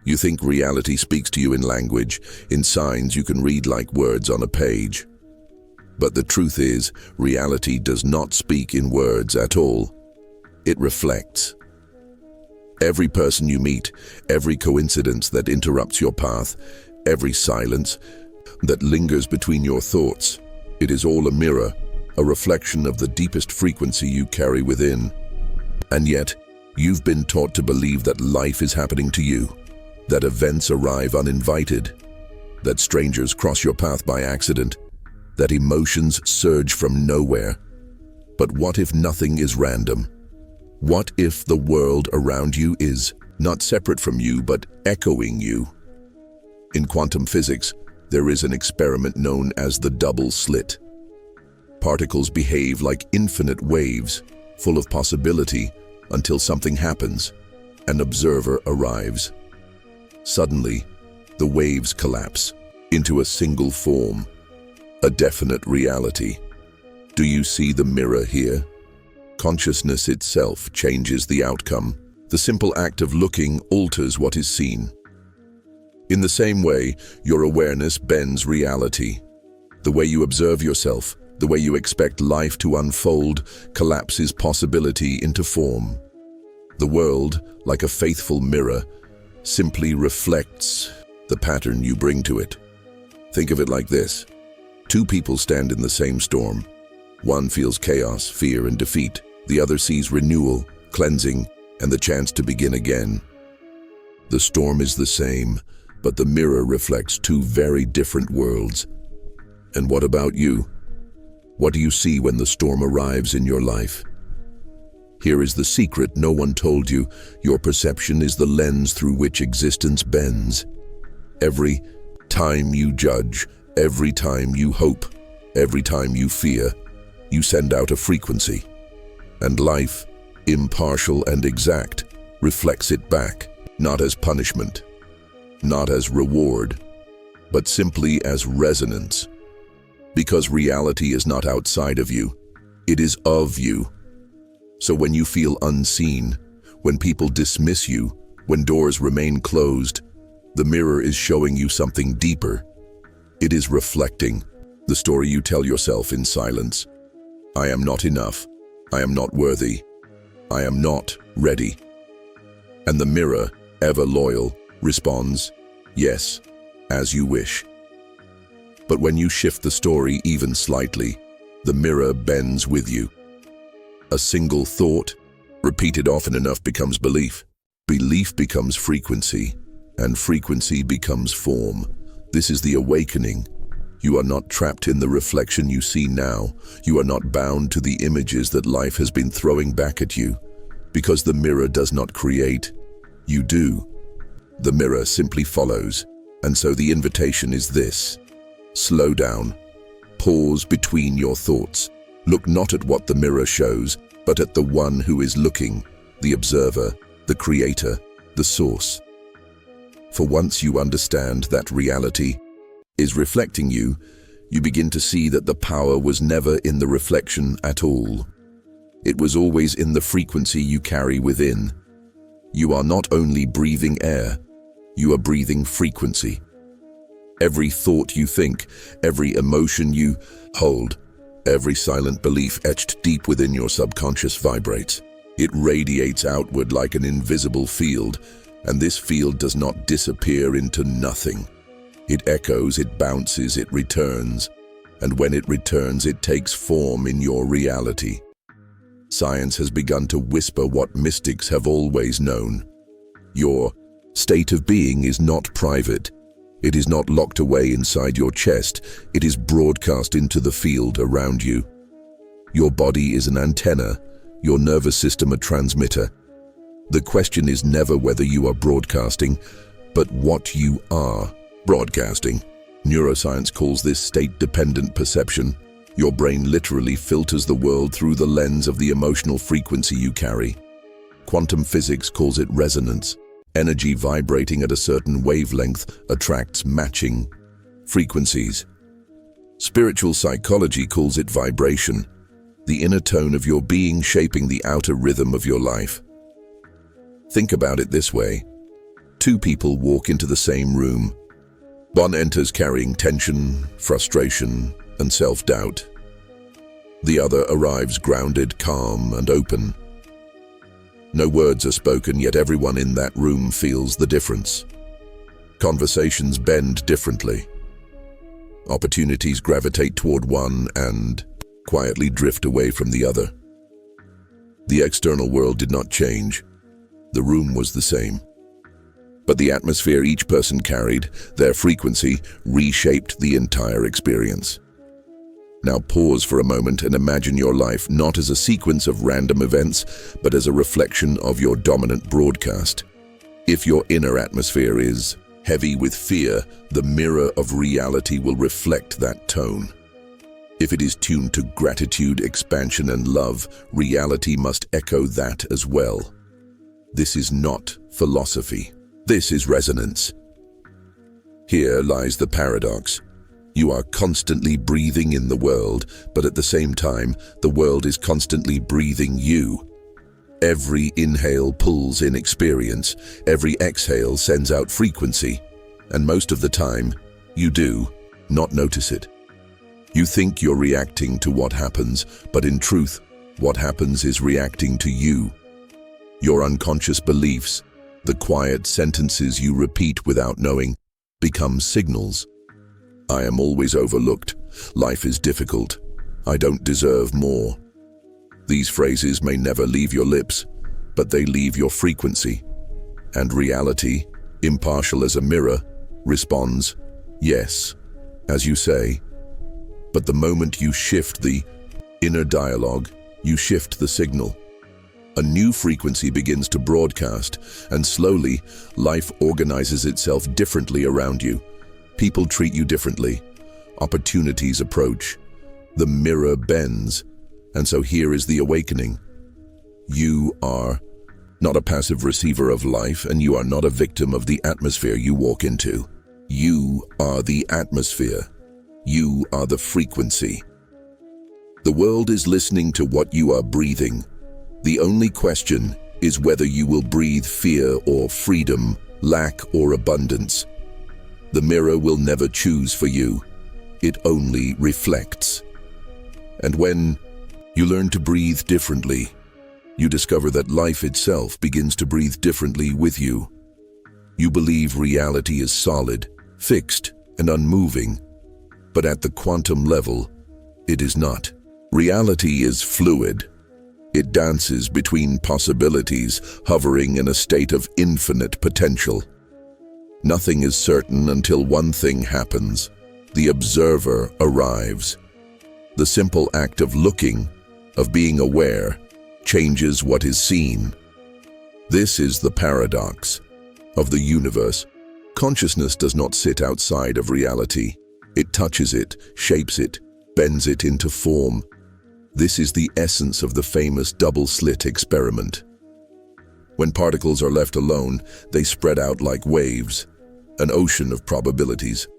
You think reality speaks to you in language, in signs you can read like words on a page. But the truth is, reality does not speak in words at all. It reflects. Every person you meet, every coincidence that interrupts your path, every silence that lingers between your thoughts, it is all a mirror, a reflection of the deepest frequency you carry within. And yet, you've been taught to believe that life is happening to you, that events arrive uninvited, that strangers cross your path by accident, that emotions surge from nowhere. But what if nothing is random? What if the world around you is not separate from you, but echoing you? In quantum physics, there is an experiment known as the double slit. Particles behave like infinite waves, full of possibility, until something happens. An observer arrives. Suddenly, the waves collapse into a single form, a definite reality. Do you see the mirror here? Consciousness itself changes the outcome. The simple act of looking alters what is seen. In the same way, your awareness bends reality. The way you observe yourself, the way you expect life to unfold, collapses possibility into form. The world, like a faithful mirror, simply reflects the pattern you bring to it. Think of it like this. Two people stand in the same storm. One feels chaos, fear, and defeat. The other sees renewal, cleansing, and the chance to begin again. The storm is the same, but the mirror reflects two very different worlds. And what about you? What do you see when the storm arrives in your life? Here is the secret no one told you. Your perception is the lens through which existence bends. Every time you judge, every time you hope, every time you fear, you send out a frequency. And life, impartial and exact, reflects it back, not as punishment, not as reward, but simply as resonance. Because reality is not outside of you, it is of you. So when you feel unseen, when people dismiss you, when doors remain closed, the mirror is showing you something deeper. It is reflecting the story you tell yourself in silence. I am not enough. I am not worthy. I am not ready. And the mirror, ever loyal, responds, yes, as you wish. But when you shift the story even slightly, the mirror bends with you. A single thought, repeated often enough, becomes belief. Belief becomes frequency, and frequency becomes form. This is the awakening. You are not trapped in the reflection you see now. You are not bound to the images that life has been throwing back at you. Because the mirror does not create, you do. The mirror simply follows. And so the invitation is this. Slow down. Pause between your thoughts. Look not at what the mirror shows, but at the one who is looking, the observer, the creator, the source. For once you understand that reality is reflecting you, you begin to see that the power was never in the reflection at all. It was always in the frequency you carry within. You are not only breathing air, you are breathing frequency. Every thought you think, every emotion you hold, every silent belief etched deep within your subconscious vibrates. It radiates outward like an invisible field, and this field does not disappear into nothing. It echoes, it bounces, it returns, and when it returns, it takes form in your reality. Science has begun to whisper what mystics have always known. Your state of being is not private. It is not locked away inside your chest. It is broadcast into the field around you. Your body is an antenna, your nervous system a transmitter. The question is never whether you are broadcasting, but what you are broadcasting. Neuroscience calls this state-dependent perception. Your brain literally filters the world through the lens of the emotional frequency you carry. Quantum physics calls it resonance. Energy vibrating at a certain wavelength attracts matching frequencies. Spiritual psychology calls it vibration, the inner tone of your being shaping the outer rhythm of your life. Think about it this way. Two people walk into the same room. One enters carrying tension, frustration, and self-doubt. The other arrives grounded, calm, and open. No words are spoken, yet everyone in that room feels the difference. Conversations bend differently. Opportunities gravitate toward one and quietly drift away from the other. The external world did not change. The room was the same. But the atmosphere each person carried, their frequency, reshaped the entire experience. Now pause for a moment and imagine your life not as a sequence of random events, but as a reflection of your dominant broadcast. If your inner atmosphere is heavy with fear, the mirror of reality will reflect that tone. If it is tuned to gratitude, expansion, and love, reality must echo that as well. This is not philosophy. This is resonance. Here lies the paradox. You are constantly breathing in the world, but at the same time, the world is constantly breathing you. Every inhale pulls in experience, every exhale sends out frequency, and most of the time, you do not notice it. You think you're reacting to what happens, but in truth, what happens is reacting to you. Your unconscious beliefs, the quiet sentences you repeat without knowing, become signals. I am always overlooked. Life is difficult. I don't deserve more. These phrases may never leave your lips, but they leave your frequency. And reality, impartial as a mirror, responds, yes, as you say. But the moment you shift the inner dialogue, you shift the signal. A new frequency begins to broadcast, and slowly, life organizes itself differently around you. People treat you differently. Opportunities approach. The mirror bends. And so here is the awakening. You are not a passive receiver of life, and you are not a victim of the atmosphere you walk into. You are the atmosphere. You are the frequency. The world is listening to what you are breathing. The only question is whether you will breathe fear or freedom, lack or abundance. The mirror will never choose for you. It only reflects. And when you learn to breathe differently, you discover that life itself begins to breathe differently with you. You believe reality is solid, fixed, and unmoving, but at the quantum level, it is not. Reality is fluid. It dances between possibilities, hovering in a state of infinite potential. Nothing is certain until one thing happens. The observer arrives. The simple act of looking, of being aware, changes what is seen. This is the paradox of the universe. Consciousness does not sit outside of reality. It touches it, shapes it, bends it into form. This is the essence of the famous double slit experiment. When particles are left alone, they spread out like waves, an ocean of probabilities.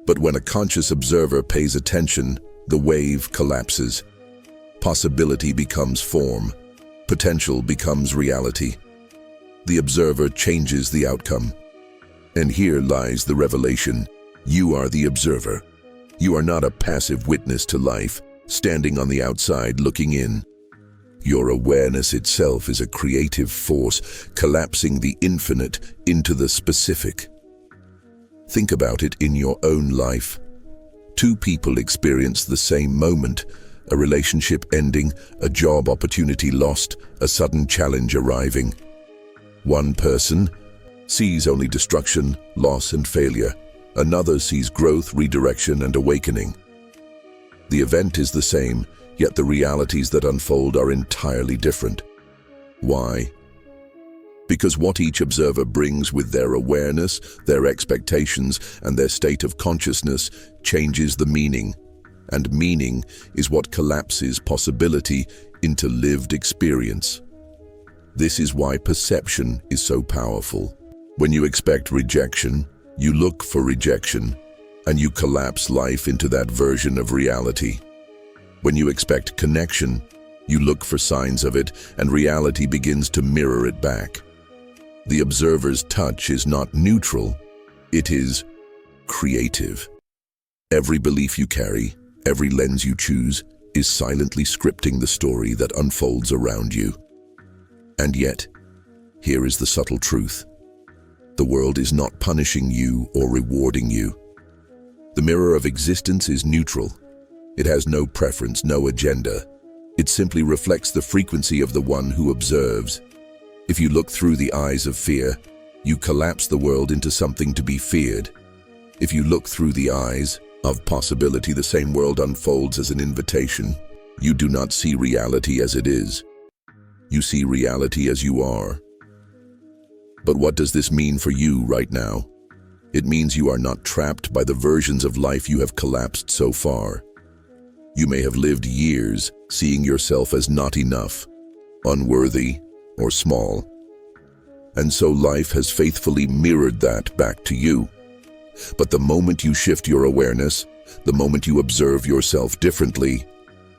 But when a conscious observer pays attention, the wave collapses. Possibility becomes form. Potential becomes reality. The observer changes the outcome. And here lies the revelation. You are the observer. You are not a passive witness to life, standing on the outside looking in. Your awareness itself is a creative force, collapsing the infinite into the specific. Think about it in your own life. Two people experience the same moment, a relationship ending, a job opportunity lost, a sudden challenge arriving. One person sees only destruction, loss, and failure. Another sees growth, redirection, and awakening. The event is the same, yet the realities that unfold are entirely different. Why? Because what each observer brings with their awareness, their expectations, and their state of consciousness changes the meaning. And meaning is what collapses possibility into lived experience. This is why perception is so powerful. When you expect rejection, you look for rejection, and you collapse life into that version of reality. When you expect connection, you look for signs of it, and reality begins to mirror it back. The observer's touch is not neutral, it is creative. Every belief you carry, every lens you choose, is silently scripting the story that unfolds around you. And yet, here is the subtle truth. The world is not punishing you or rewarding you. The mirror of existence is neutral. It has no preference, no agenda. It simply reflects the frequency of the one who observes. If you look through the eyes of fear, you collapse the world into something to be feared. If you look through the eyes of possibility, the same world unfolds as an invitation. You do not see reality as it is. You see reality as you are. But what does this mean for you right now? It means you are not trapped by the versions of life you have collapsed so far. You may have lived years seeing yourself as not enough, unworthy, or small. And so life has faithfully mirrored that back to you. But the moment you shift your awareness, the moment you observe yourself differently,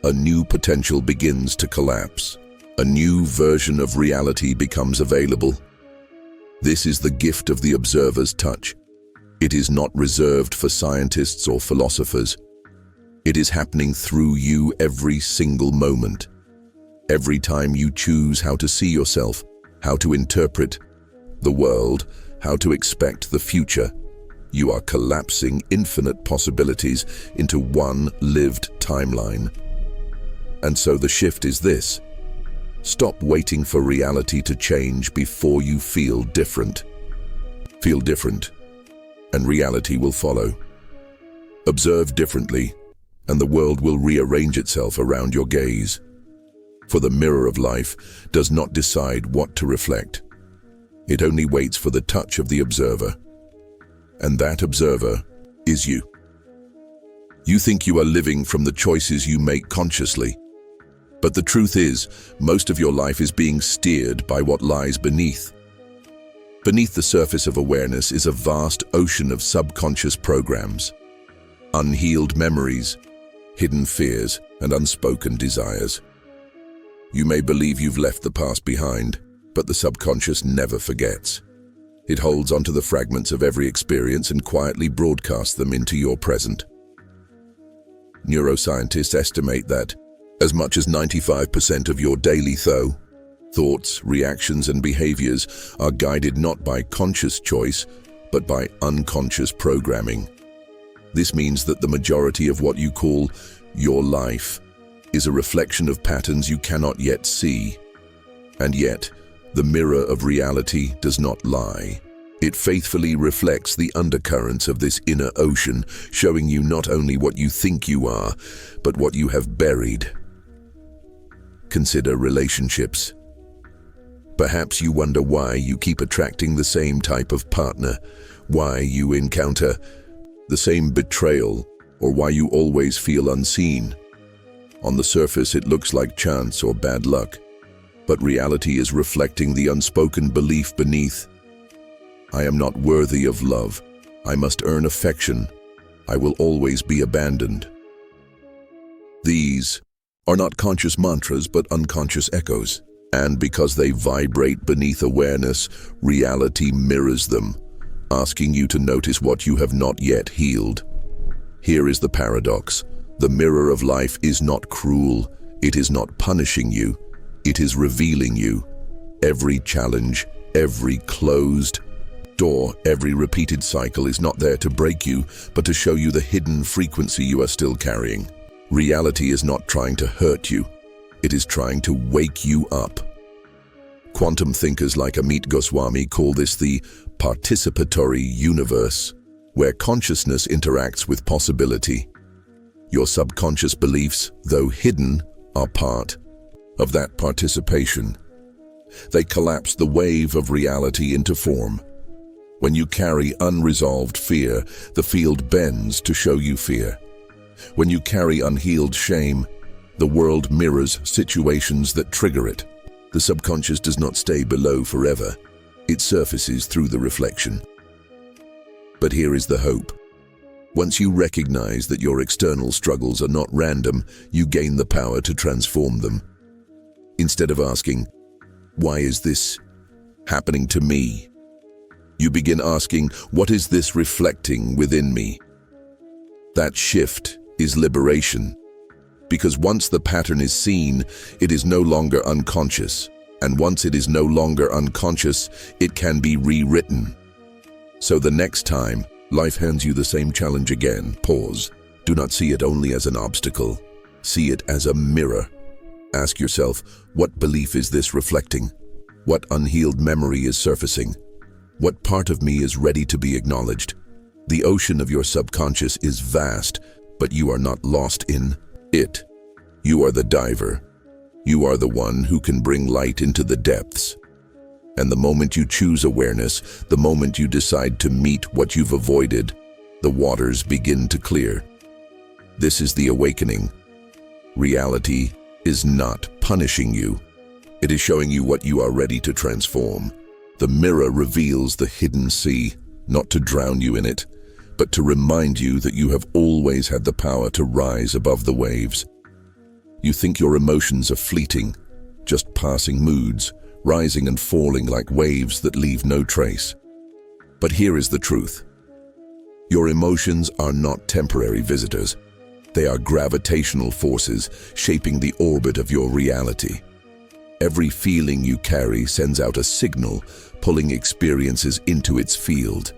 a new potential begins to collapse. A new version of reality becomes available. This is the gift of the observer's touch. It is not reserved for scientists or philosophers. It is happening through you every single moment. Every time you choose how to see yourself, how to interpret the world, how to expect the future, you are collapsing infinite possibilities into one lived timeline. And so the shift is this. Stop waiting for reality to change before you feel different. Feel different, and reality will follow. Observe differently, and the world will rearrange itself around your gaze. For the mirror of life does not decide what to reflect. It only waits for the touch of the observer. And that observer is you. You think you are living from the choices you make consciously. But the truth is, most of your life is being steered by what lies beneath. Beneath the surface of awareness is a vast ocean of subconscious programs, unhealed memories, hidden fears, and unspoken desires. You may believe you've left the past behind, but the subconscious never forgets. It holds onto the fragments of every experience and quietly broadcasts them into your present. Neuroscientists estimate that as much as 95% of your daily thoughts, reactions, and behaviors are guided not by conscious choice, but by unconscious programming. This means that the majority of what you call your life is a reflection of patterns you cannot yet see. And yet, the mirror of reality does not lie. It faithfully reflects the undercurrents of this inner ocean, showing you not only what you think you are, but what you have buried. Consider relationships. Perhaps you wonder why you keep attracting the same type of partner, why you encounter the same betrayal, or why you always feel unseen. On the surface, it looks like chance or bad luck, but reality is reflecting the unspoken belief beneath. I am not worthy of love. I must earn affection. I will always be abandoned. These are not conscious mantras, but unconscious echoes. And because they vibrate beneath awareness, reality mirrors them, asking you to notice what you have not yet healed. Here is the paradox. The mirror of life is not cruel. It is not punishing you. It is revealing you. Every challenge, every closed door, every repeated cycle is not there to break you, but to show you the hidden frequency you are still carrying. Reality is not trying to hurt you. It is trying to wake you up. Quantum thinkers like Amit Goswami call this the participatory universe, where consciousness interacts with possibility. Your subconscious beliefs, though hidden, are part of that participation. They collapse the wave of reality into form. When you carry unresolved fear, the field bends to show you fear. When you carry unhealed shame, the world mirrors situations that trigger it. The subconscious does not stay below forever. It surfaces through the reflection. But here is the hope. Once you recognize that your external struggles are not random, you gain the power to transform them. Instead of asking, "Why is this happening to me. You begin asking, what is this reflecting within me? That shift is liberation. Because once the pattern is seen, it is no longer unconscious. And once it is no longer unconscious, it can be rewritten. So the next time life hands you the same challenge again, pause. Do not see it only as an obstacle. See it as a mirror. Ask yourself, what belief is this reflecting? What unhealed memory is surfacing? What part of me is ready to be acknowledged? The ocean of your subconscious is vast, but you are not lost in it. You are the diver. You are the one who can bring light into the depths. And the moment you choose awareness, the moment you decide to meet what you've avoided, the waters begin to clear. This is the awakening. Reality is not punishing you. It is showing you what you are ready to transform. The mirror reveals the hidden sea, not to drown you in it, but to remind you that you have always had the power to rise above the waves. You think your emotions are fleeting, just passing moods, rising and falling like waves that leave no trace. But here is the truth. Your emotions are not temporary visitors. They are gravitational forces shaping the orbit of your reality. Every feeling you carry sends out a signal, pulling experiences into its field.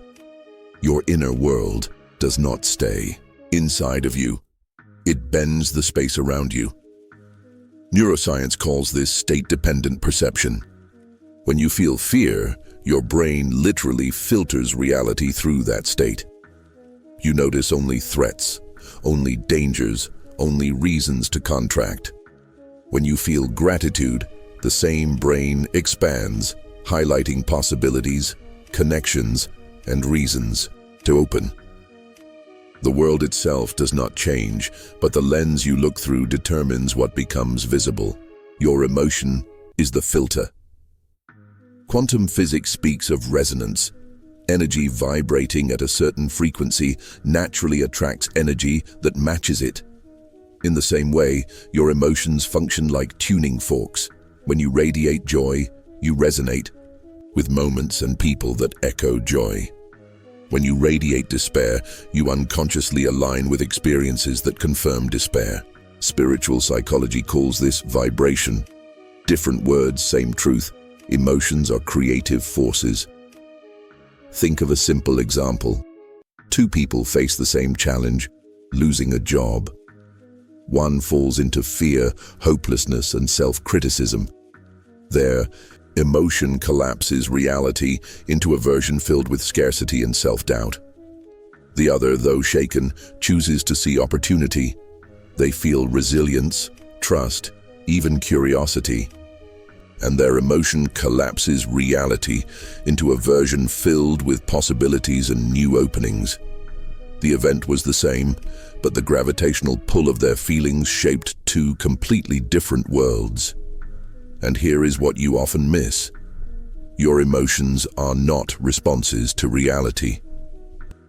Your inner world does not stay inside of you. It bends the space around you. Neuroscience calls this state-dependent perception. When you feel fear, your brain literally filters reality through that state. You notice only threats, only dangers, only reasons to contract. When you feel gratitude, the same brain expands, highlighting possibilities, connections, and reasons to open. The world itself does not change, but the lens you look through determines what becomes visible. Your emotion is the filter. Quantum physics speaks of resonance. Energy vibrating at a certain frequency naturally attracts energy that matches it. In the same way, your emotions function like tuning forks. When you radiate joy, you resonate with moments and people that echo joy. When you radiate despair, you unconsciously align with experiences that confirm despair. Spiritual psychology calls this vibration. Different words, same truth. Emotions are creative forces. Think of a simple example. Two people face the same challenge, losing a job. One falls into fear, hopelessness, and self-criticism. Their emotion collapses reality into a version filled with scarcity and self-doubt. The other, though shaken, chooses to see opportunity. They feel resilience, trust, even curiosity. And their emotion collapses reality into a version filled with possibilities and new openings. The event was the same, but the gravitational pull of their feelings shaped two completely different worlds. And here is what you often miss. Your emotions are not responses to reality.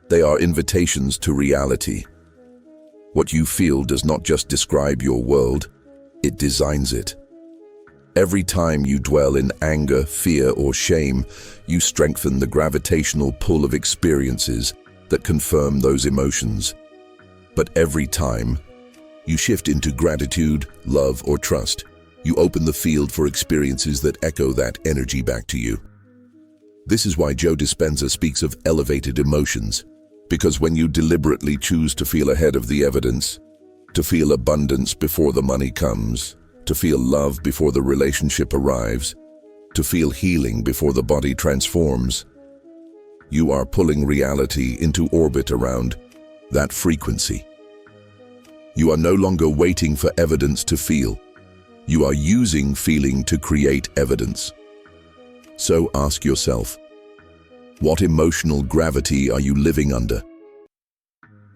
They are invitations to reality. What you feel does not just describe your world, it designs it. Every time you dwell in anger, fear, or shame, you strengthen the gravitational pull of experiences that confirm those emotions. But every time you shift into gratitude, love, or trust, you open the field for experiences that echo that energy back to you. This is why Joe Dispenza speaks of elevated emotions, because when you deliberately choose to feel ahead of the evidence, to feel abundance before the money comes, to feel love before the relationship arrives, to feel healing before the body transforms, you are pulling reality into orbit around that frequency. You are no longer waiting for evidence to feel. You are using feeling to create evidence. So ask yourself, what emotional gravity are you living under?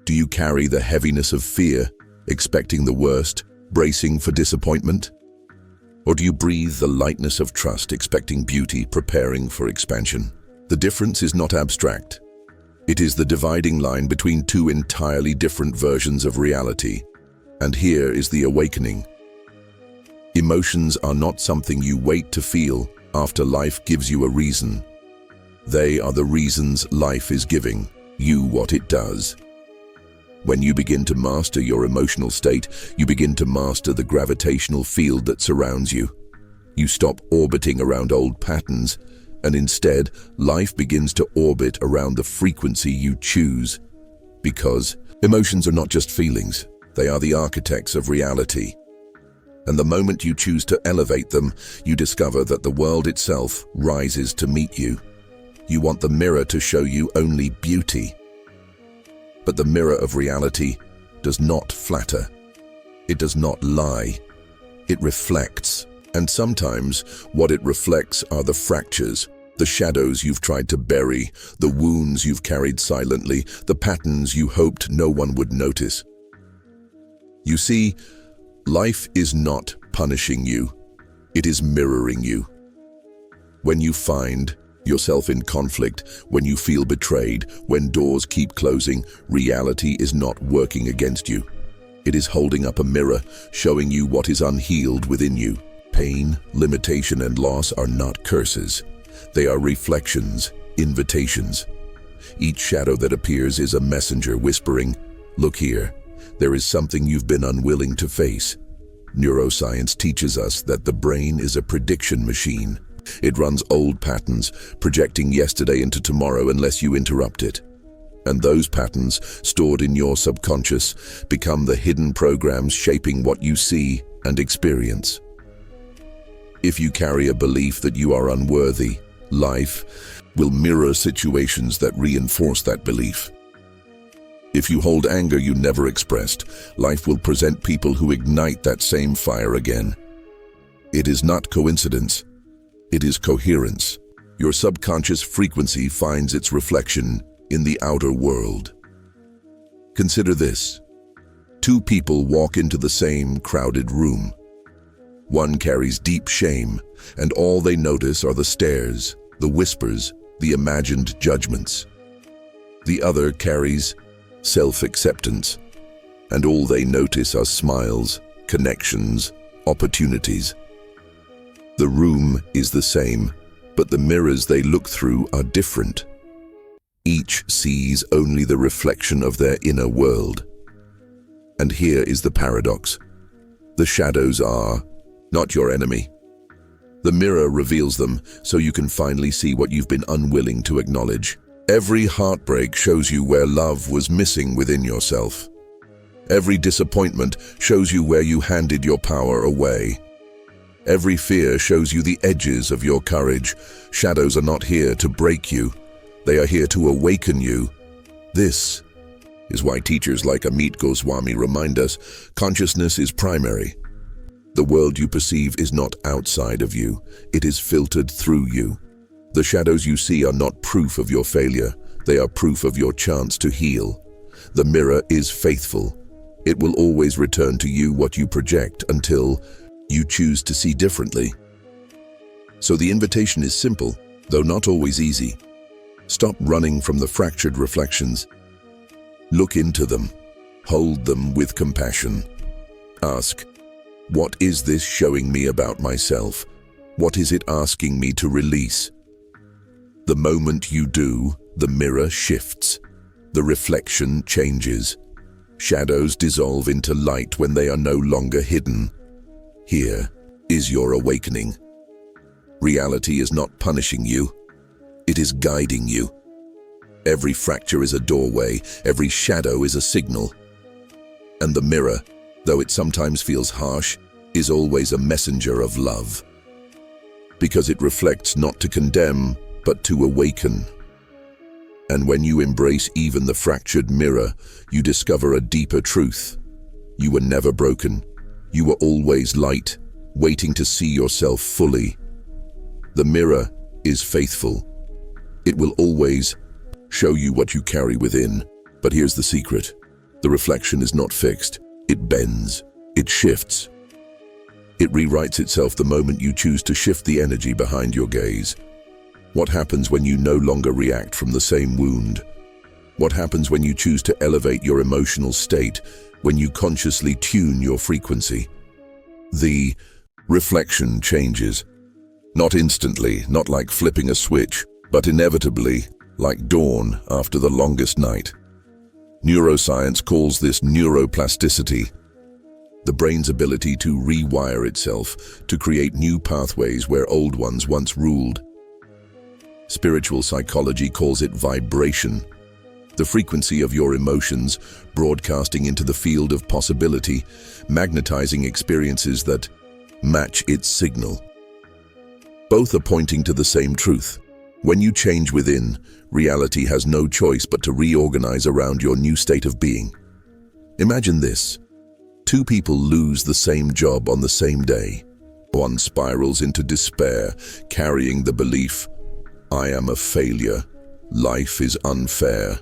Do you carry the heaviness of fear, expecting the worst, bracing for disappointment? Or do you breathe the lightness of trust, expecting beauty, preparing for expansion? The difference is not abstract. It is the dividing line between two entirely different versions of reality. And here is the awakening. Emotions are not something you wait to feel, after life gives you a reason. They are the reasons life is giving you what it does. When you begin to master your emotional state, you begin to master the gravitational field that surrounds you. You stop orbiting around old patterns, and instead, life begins to orbit around the frequency you choose. Because emotions are not just feelings, they are the architects of reality. And the moment you choose to elevate them, you discover that the world itself rises to meet you. You want the mirror to show you only beauty. But the mirror of reality does not flatter. It does not lie. It reflects. And sometimes what it reflects are the fractures, the shadows you've tried to bury, the wounds you've carried silently, the patterns you hoped no one would notice. You see, life is not punishing you. It is mirroring you. When you find yourself in conflict, when you feel betrayed, when doors keep closing, reality is not working against you. It is holding up a mirror, showing you what is unhealed within you. Pain, limitation, and loss are not curses. They are reflections, invitations. Each shadow that appears is a messenger whispering, "Look here, there is something you've been unwilling to face." Neuroscience teaches us that the brain is a prediction machine. It runs old patterns, projecting yesterday into tomorrow unless you interrupt it. And those patterns, stored in your subconscious, become the hidden programs shaping what you see and experience. If you carry a belief that you are unworthy, life will mirror situations that reinforce that belief. If you hold anger you never expressed, life will present people who ignite that same fire again. It is not coincidence. It is coherence. Your subconscious frequency finds its reflection in the outer world. Consider this. Two people walk into the same crowded room. One carries deep shame, and all they notice are the stares, the whispers, the imagined judgments. The other carries self-acceptance, and all they notice are smiles, connections, opportunities. The room is the same, but the mirrors they look through are different. Each sees only the reflection of their inner world. And here is the paradox. The shadows are not your enemy. The mirror reveals them so you can finally see what you've been unwilling to acknowledge. Every heartbreak shows you where love was missing within yourself. Every disappointment shows you where you handed your power away. Every fear shows you the edges of your courage. Shadows are not here to break you. They are here to awaken you. This is why teachers like Amit Goswami remind us consciousness is primary. The world you perceive is not outside of you. It is filtered through you. The shadows you see are not proof of your failure. They are proof of your chance to heal. The mirror is faithful. It will always return to you what you project until you choose to see differently. So the invitation is simple, though not always easy. Stop running from the fractured reflections. Look into them. Hold them with compassion. Ask, what is this showing me about myself? What is it asking me to release? The moment you do, the mirror shifts. The reflection changes. Shadows dissolve into light when they are no longer hidden. Here is your awakening. Reality is not punishing you. It is guiding you. Every fracture is a doorway. Every shadow is a signal. And the mirror, though it sometimes feels harsh, is always a messenger of love. Because it reflects not to condemn, but to awaken. And when you embrace even the fractured mirror, you discover a deeper truth. You were never broken. You were always light, waiting to see yourself fully. The mirror is faithful. It will always show you what you carry within. But here's the secret. The reflection is not fixed. It bends. It shifts. It rewrites itself the moment you choose to shift the energy behind your gaze. What happens when you no longer react from the same wound? What happens when you choose to elevate your emotional state, when you consciously tune your frequency? The reflection changes. Not instantly, not like flipping a switch, but inevitably, like dawn after the longest night. Neuroscience calls this neuroplasticity, the brain's ability to rewire itself, to create new pathways where old ones once ruled. Spiritual psychology calls it vibration, the frequency of your emotions broadcasting into the field of possibility, magnetizing experiences that match its signal. Both are pointing to the same truth. When you change within, reality has no choice but to reorganize around your new state of being. Imagine this. Two people lose the same job on the same day. One spirals into despair, carrying the belief, "I am a failure. Life is unfair."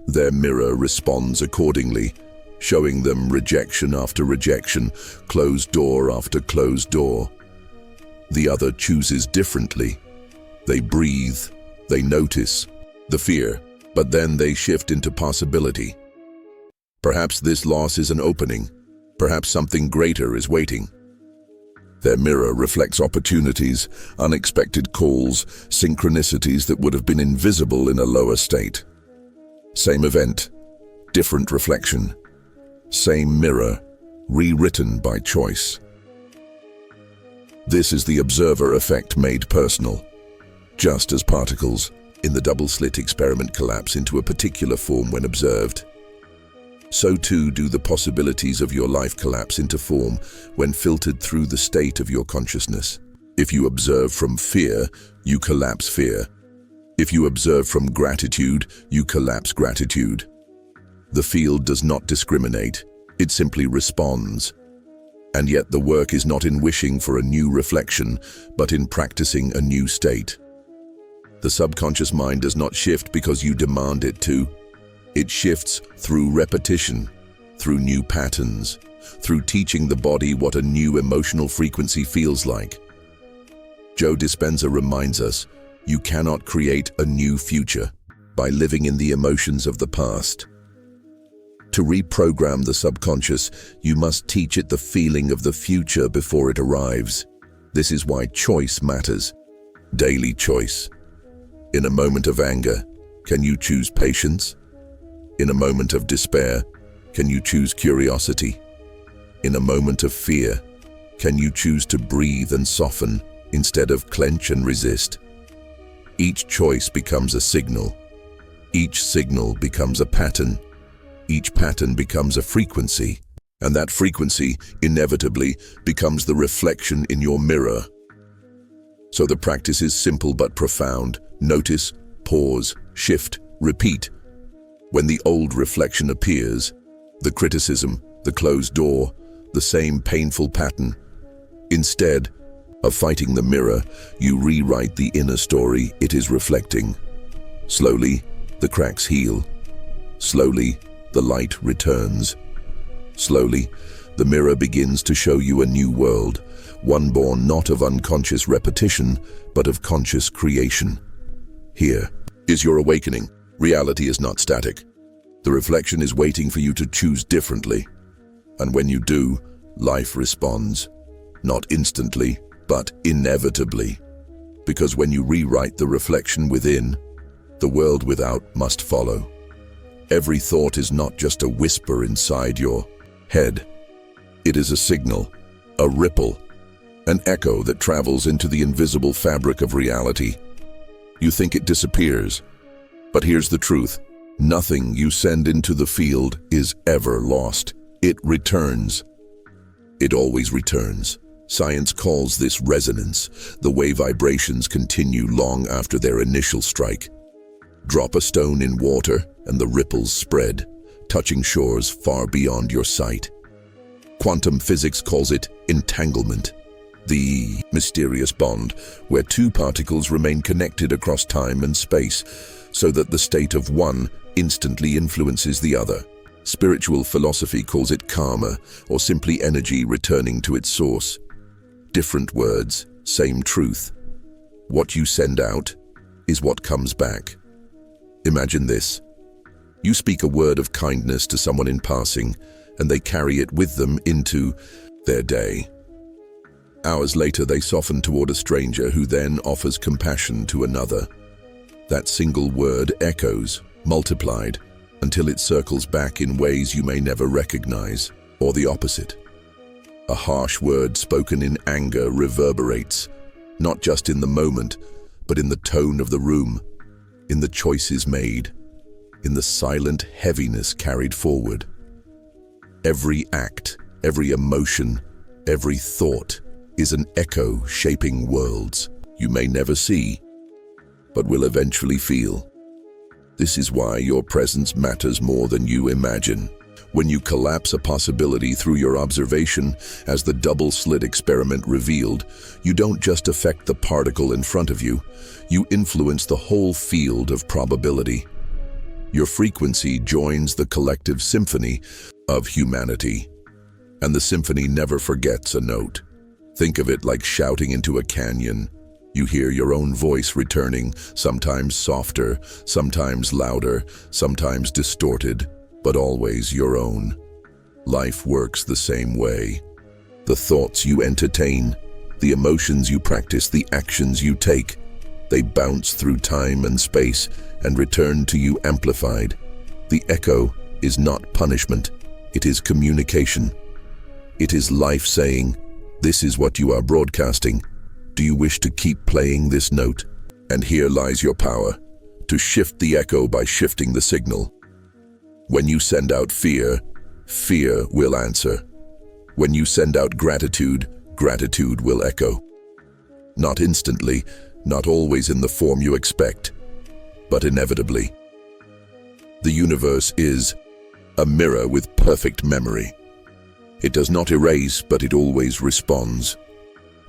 Their mirror responds accordingly, showing them rejection after rejection, closed door after closed door. The other chooses differently. They breathe, they notice the fear, but then they shift into possibility. Perhaps this loss is an opening. Perhaps something greater is waiting. Their mirror reflects opportunities, unexpected calls, synchronicities that would have been invisible in a lower state. Same event, different reflection. Same mirror, rewritten by choice. This is the observer effect made personal. Just as particles in the double-slit experiment collapse into a particular form when observed, so too do the possibilities of your life collapse into form when filtered through the state of your consciousness. If you observe from fear, you collapse fear. If you observe from gratitude, you collapse gratitude. The field does not discriminate, it simply responds. And yet the work is not in wishing for a new reflection, but in practicing a new state. The subconscious mind does not shift because you demand it to. It shifts through repetition, through new patterns, through teaching the body what a new emotional frequency feels like. Joe Dispenza reminds us, you cannot create a new future by living in the emotions of the past. To reprogram the subconscious, you must teach it the feeling of the future before it arrives. This is why choice matters. Daily choice. In a moment of anger, can you choose patience? In a moment of despair, can you choose curiosity? In a moment of fear, can you choose to breathe and soften instead of clench and resist? Each choice becomes a signal. Each signal becomes a pattern. Each pattern becomes a frequency, and that frequency inevitably becomes the reflection in your mirror. So the practice is simple but profound. Notice, pause, shift, repeat. When the old reflection appears, the criticism, the closed door, the same painful pattern, instead of fighting the mirror, you rewrite the inner story it is reflecting. Slowly, the cracks heal. Slowly, the light returns. Slowly, the mirror begins to show you a new world, one born not of unconscious repetition, but of conscious creation. Here is your awakening. Reality is not static. The reflection is waiting for you to choose differently. And when you do, life responds. Not instantly, but inevitably. Because when you rewrite the reflection within, the world without must follow. Every thought is not just a whisper inside your head. It is a signal, a ripple, an echo that travels into the invisible fabric of reality. You think it disappears, but here's the truth. Nothing you send into the field is ever lost. It returns. It always returns. Science calls this resonance, the way vibrations continue long after their initial strike. Drop a stone in water and the ripples spread, touching shores far beyond your sight. Quantum physics calls it entanglement, the mysterious bond where two particles remain connected across time and space, so that the state of one instantly influences the other. Spiritual philosophy calls it karma, or simply energy returning to its source. Different words, same truth. What you send out is what comes back. Imagine this. You speak a word of kindness to someone in passing, and they carry it with them into their day. Hours later, they soften toward a stranger who then offers compassion to another. That single word echoes, multiplied, until it circles back in ways you may never recognize, or the opposite. A harsh word spoken in anger reverberates, not just in the moment, but in the tone of the room, in the choices made, in the silent heaviness carried forward. Every act, every emotion, every thought is an echo shaping worlds you may never see, but will eventually feel. This is why your presence matters more than you imagine. When you collapse a possibility through your observation, as the double slit experiment revealed, you don't just affect the particle in front of you, you influence the whole field of probability. Your frequency joins the collective symphony of humanity, and the symphony never forgets a note. Think of it like shouting into a canyon. You hear your own voice returning, sometimes softer, sometimes louder, sometimes distorted, but always your own. Life works the same way. The thoughts you entertain, the emotions you practice, the actions you take, they bounce through time and space and return to you amplified. The echo is not punishment, it is communication. It is life saying, "This is what you are broadcasting. Do you wish to keep playing this note?" And here lies your power, to shift the echo by shifting the signal. When you send out fear, fear will answer. When you send out gratitude, gratitude will echo. Not instantly, not always in the form you expect, but inevitably. The universe is a mirror with perfect memory. It does not erase, but it always responds.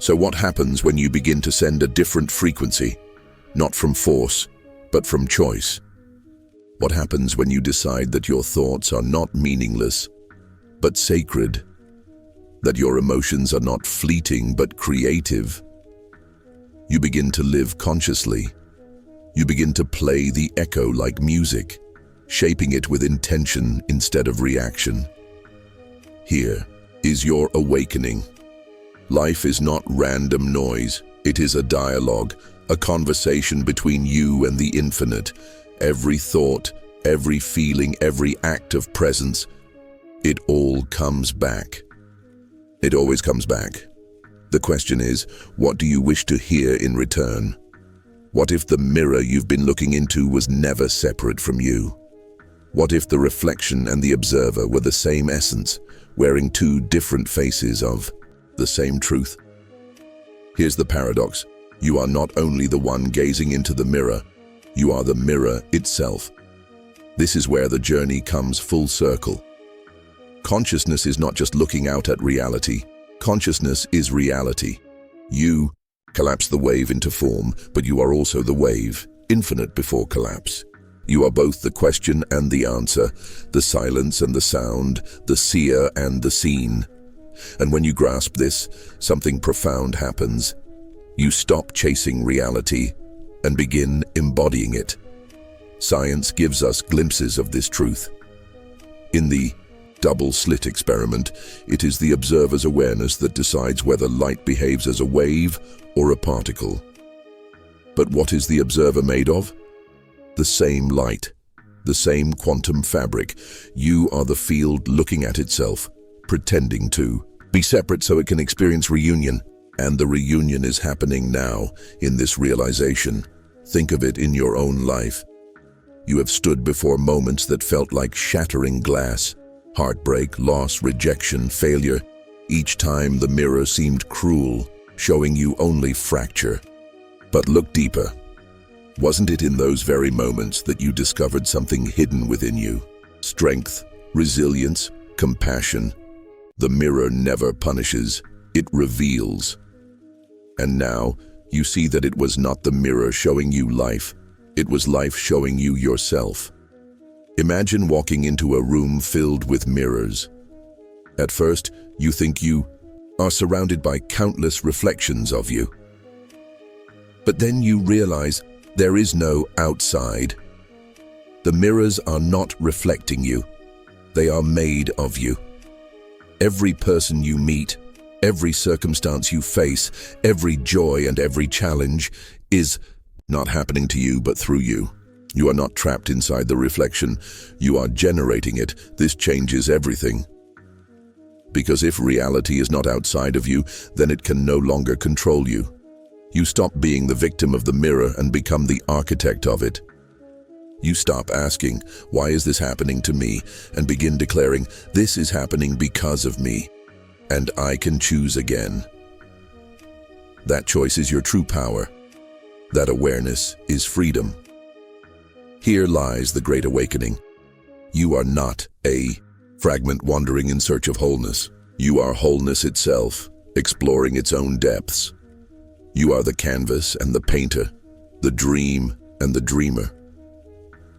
So what happens when you begin to send a different frequency, not from force, but from choice? What happens when you decide that your thoughts are not meaningless, but sacred? That your emotions are not fleeting, but creative? You begin to live consciously. You begin to play the echo like music, shaping it with intention instead of reaction. Here is your awakening. Life is not random noise. It is a dialogue, a conversation between you and the infinite. Every thought, every feeling, every act of presence, it all comes back. It always comes back. The question is, what do you wish to hear in return? What if the mirror you've been looking into was never separate from you? What if the reflection and the observer were the same essence, wearing two different faces of the same truth? Here's the paradox. You are not only the one gazing into the mirror, you are the mirror itself. This is where the journey comes full circle. Consciousness is not just looking out at reality. Consciousness is reality. You collapse the wave into form, but you are also the wave, infinite before collapse. You are both the question and the answer, the silence and the sound, the seer and the seen. And when you grasp this, something profound happens. You stop chasing reality and begin embodying it. Science gives us glimpses of this truth. In the double slit experiment, it is the observer's awareness that decides whether light behaves as a wave or a particle. But what is the observer made of? The same light, the same quantum fabric. You are the field looking at itself, pretending to be separate so it can experience reunion. And the reunion is happening now, in this realization. Think of it in your own life. You have stood before moments that felt like shattering glass. Heartbreak, loss, rejection, failure. Each time the mirror seemed cruel, showing you only fracture. But look deeper. Wasn't it in those very moments that you discovered something hidden within you? Strength, resilience, compassion. The mirror never punishes, it reveals. And now, you see that it was not the mirror showing you life, it was life showing you yourself. Imagine walking into a room filled with mirrors. At first, you think you are surrounded by countless reflections of you. But then you realize there is no outside. The mirrors are not reflecting you. They are made of you. Every person you meet, Every circumstance you face, every joy and every challenge is not happening to you but through you. You are not trapped inside the reflection. You are generating it. This changes everything. Because if reality is not outside of you, then it can no longer control you. You stop being the victim of the mirror and become the architect of it. You stop asking, "Why is this happening to me?" and begin declaring, "This is happening because of me, and I can choose again." That choice is your true power. That awareness is freedom. Here lies the great awakening. You are not a fragment wandering in search of wholeness. You are wholeness itself, exploring its own depths. You are the canvas and the painter, the dream and the dreamer.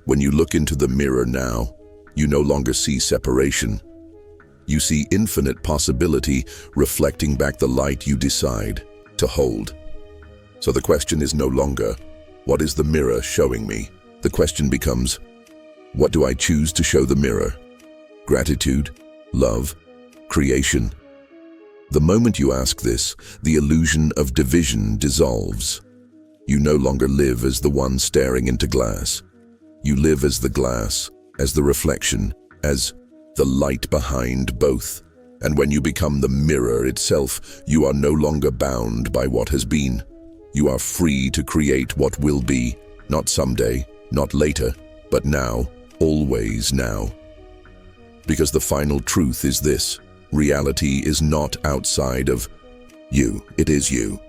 When you look into the mirror now, you no longer see separation. You see infinite possibility reflecting back the light you decide to hold. So the question is no longer, "What is the mirror showing me?" The question becomes, "What do I choose to show the mirror?" Gratitude, love, creation. The moment you ask this, the illusion of division dissolves. You no longer live as the one staring into glass. You live as the glass, as the reflection, as the light behind both. And when you become the mirror itself, you are no longer bound by what has been. You are free to create what will be, not someday, not later, but now, always now. Because the final truth is this: reality is not outside of you, it is you.